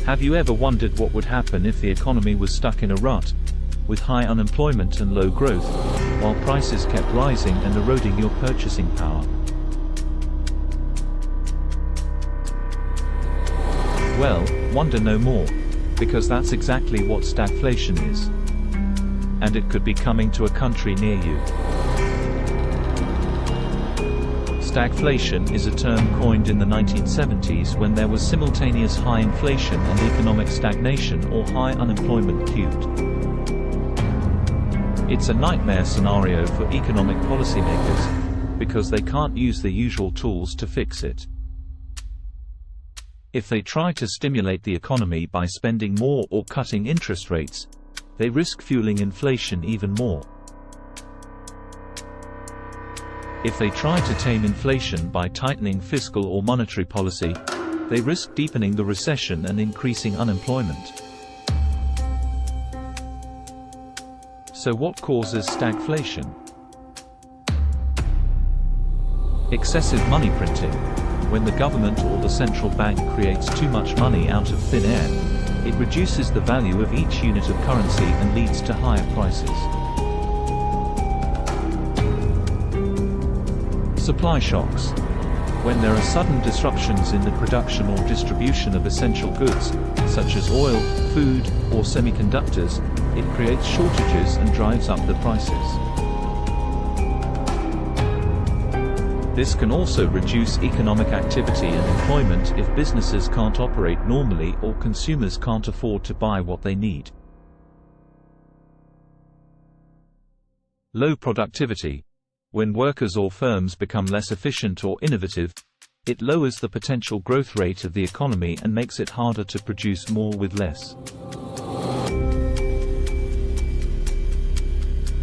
Have you ever wondered what would happen if the economy was stuck in a rut, with high unemployment and low growth, while prices kept rising and eroding your purchasing power? Well, wonder no more, because that's exactly what stagflation is. And it could be coming to a country near you. Stagflation is a term coined in the 1970s when there was simultaneous high inflation and economic stagnation or high unemployment cubed. It's a nightmare scenario for economic policymakers, because they can't use the usual tools to fix it. If they try to stimulate the economy by spending more or cutting interest rates, they risk fueling inflation even more. If they try to tame inflation by tightening fiscal or monetary policy, they risk deepening the recession and increasing unemployment. So what causes stagflation? Excessive money printing. When the government or the central bank creates too much money out of thin air, it reduces the value of each unit of currency and leads to higher prices. Supply shocks. When there are sudden disruptions in the production or distribution of essential goods, such as oil, food, or semiconductors, it creates shortages and drives up the prices. This can also reduce economic activity and employment if businesses can't operate normally or consumers can't afford to buy what they need. Low productivity. When workers or firms become less efficient or innovative, it lowers the potential growth rate of the economy and makes it harder to produce more with less.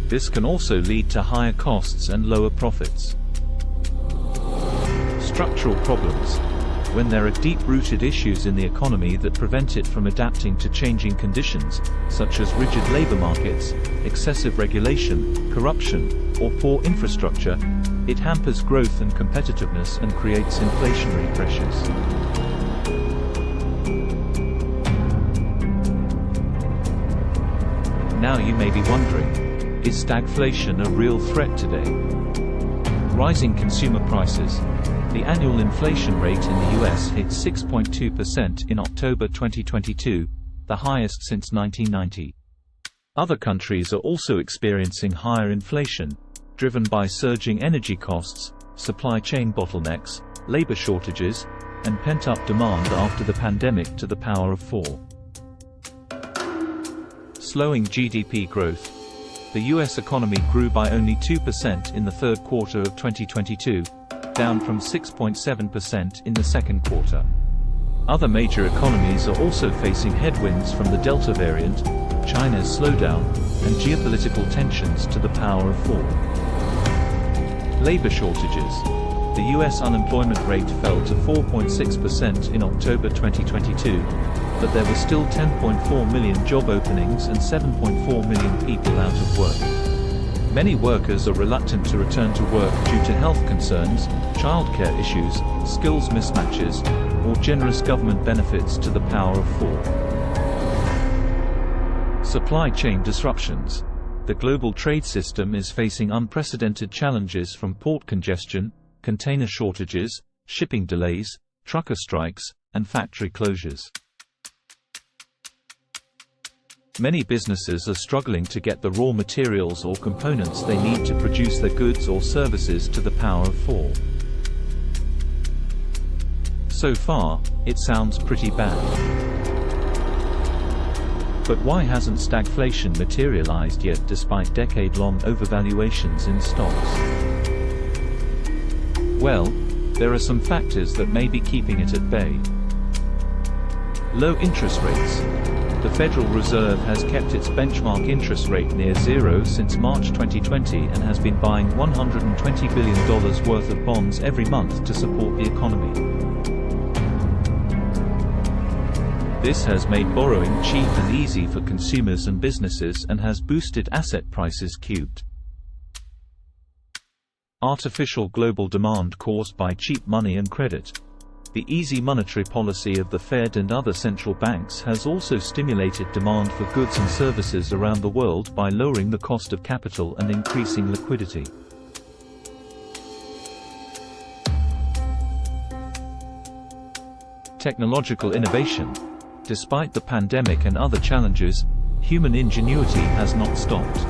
This can also lead to higher costs and lower profits. Structural problems. When there are deep-rooted issues in the economy that prevent it from adapting to changing conditions, such as rigid labor markets, excessive regulation, corruption, or poor infrastructure, it hampers growth and competitiveness and creates inflationary pressures. Now you may be wondering, is stagflation a real threat today? Rising consumer prices. The annual inflation rate in the US hit 6.2% in October 2022, the highest since 1990. Other countries are also experiencing higher inflation, driven by surging energy costs, supply chain bottlenecks, labor shortages, and pent-up demand after the pandemic to the power of 4. Slowing GDP growth. The US economy grew by only 2% in the third quarter of 2022, down from 6.7% in the second quarter. Other major economies are also facing headwinds from the Delta variant, China's slowdown, and geopolitical tensions to the power of 4. Labor shortages. The US unemployment rate fell to 4.6% in October 2022, but there were still 10.4 million job openings and 7.4 million people out of work. Many workers are reluctant to return to work due to health concerns, childcare issues, skills mismatches, or generous government benefits to the power of 4. Supply chain disruptions. The global trade system is facing unprecedented challenges from port congestion, container shortages, shipping delays, trucker strikes, and factory closures. Many businesses are struggling to get the raw materials or components they need to produce their goods or services to the power of 4. So far, it sounds pretty bad. But why hasn't stagflation materialized yet despite decade-long overvaluations in stocks? Well, there are some factors that may be keeping it at bay. Low interest rates. The Federal Reserve has kept its benchmark interest rate near zero since March 2020 and has been buying $120 billion worth of bonds every month to support the economy. This has made borrowing cheap and easy for consumers and businesses and has boosted asset prices cubed. Artificial global demand caused by cheap money and credit. The easy monetary policy of the Fed and other central banks has also stimulated demand for goods and services around the world by lowering the cost of capital and increasing liquidity. Technological innovation. Despite the pandemic and other challenges, human ingenuity has not stopped.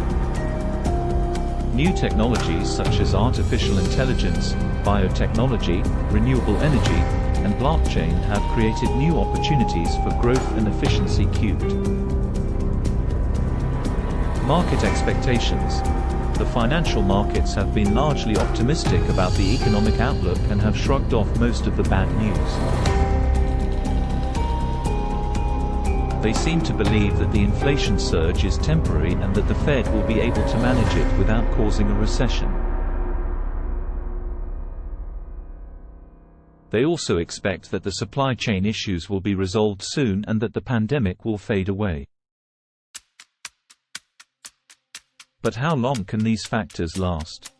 New technologies such as artificial intelligence, biotechnology, renewable energy, and blockchain have created new opportunities for growth and efficiency cubed. Market expectations. The financial markets have been largely optimistic about the economic outlook and have shrugged off most of the bad news. They seem to believe that the inflation surge is temporary and that the Fed will be able to manage it without causing a recession. They also expect that the supply chain issues will be resolved soon and that the pandemic will fade away. But how long can these factors last?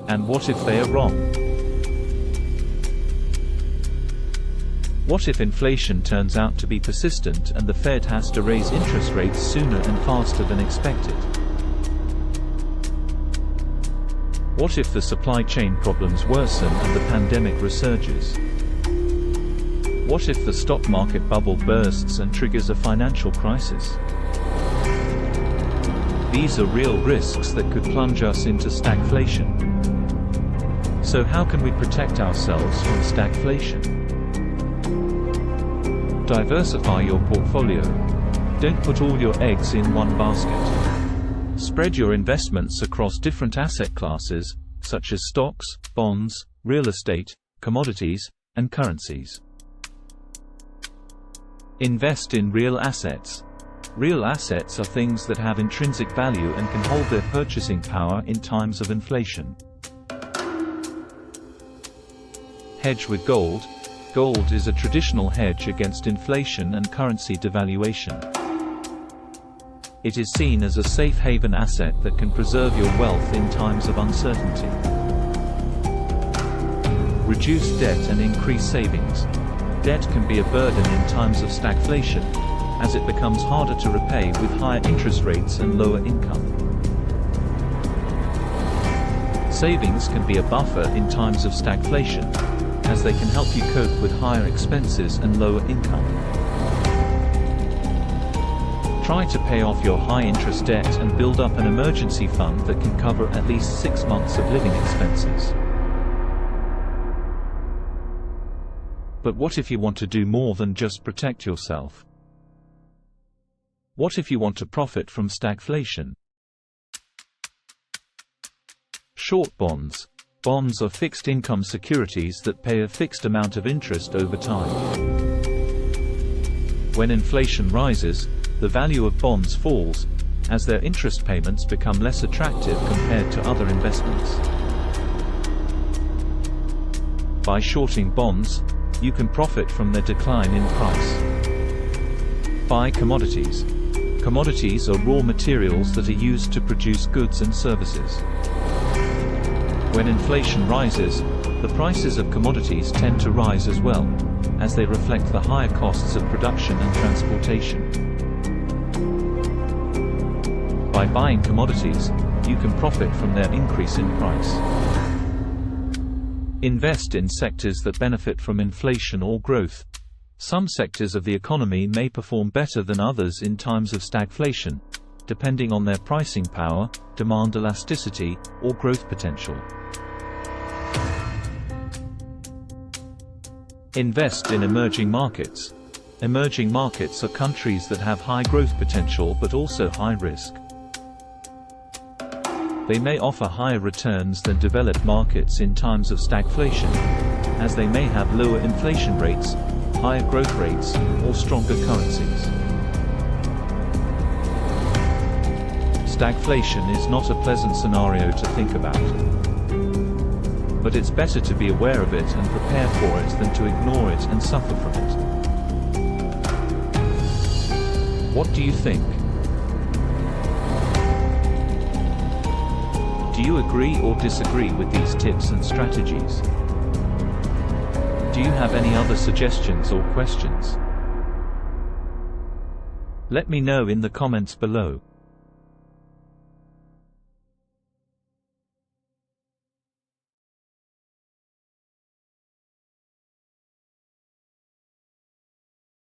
And what if they are wrong? What if inflation turns out to be persistent and the Fed has to raise interest rates sooner and faster than expected? What if the supply chain problems worsen and the pandemic resurges? What if the stock market bubble bursts and triggers a financial crisis? These are real risks that could plunge us into stagflation. So how can we protect ourselves from stagflation? Diversify your portfolio. Don't put all your eggs in one basket. Spread your investments across different asset classes, such as stocks, bonds, real estate, commodities, and currencies. Invest in real assets. Real assets are things that have intrinsic value and can hold their purchasing power in times of inflation. Hedge with gold. Gold is a traditional hedge against inflation and currency devaluation. It is seen as a safe haven asset that can preserve your wealth in times of uncertainty. Reduce debt and increase savings. Debt can be a burden in times of stagflation, as it becomes harder to repay with higher interest rates and lower income. Savings can be a buffer in times of stagflation, as they can help you cope with higher expenses and lower income. Try to pay off your high-interest debt and build up an emergency fund that can cover at least 6 months of living expenses. But what if you want to do more than just protect yourself? What if you want to profit from stagflation? Short bonds. Bonds are fixed-income securities that pay a fixed amount of interest over time. When inflation rises, the value of bonds falls, as their interest payments become less attractive compared to other investments. By shorting bonds, you can profit from their decline in price. Buy commodities. Commodities are raw materials that are used to produce goods and services. When inflation rises, the prices of commodities tend to rise as well, as they reflect the higher costs of production and transportation. By buying commodities, you can profit from their increase in price. Invest in sectors that benefit from inflation or growth. Some sectors of the economy may perform better than others in times of stagflation, depending on their pricing power, demand elasticity, or growth potential. Invest in emerging markets. Emerging markets are countries that have high growth potential but also high risk. They may offer higher returns than developed markets in times of stagflation, as they may have lower inflation rates, higher growth rates, or stronger currencies. Stagflation is not a pleasant scenario to think about. But it's better to be aware of it and prepare for it than to ignore it and suffer from it. What do you think? Do you agree or disagree with these tips and strategies? Do you have any other suggestions or questions? Let me know in the comments below.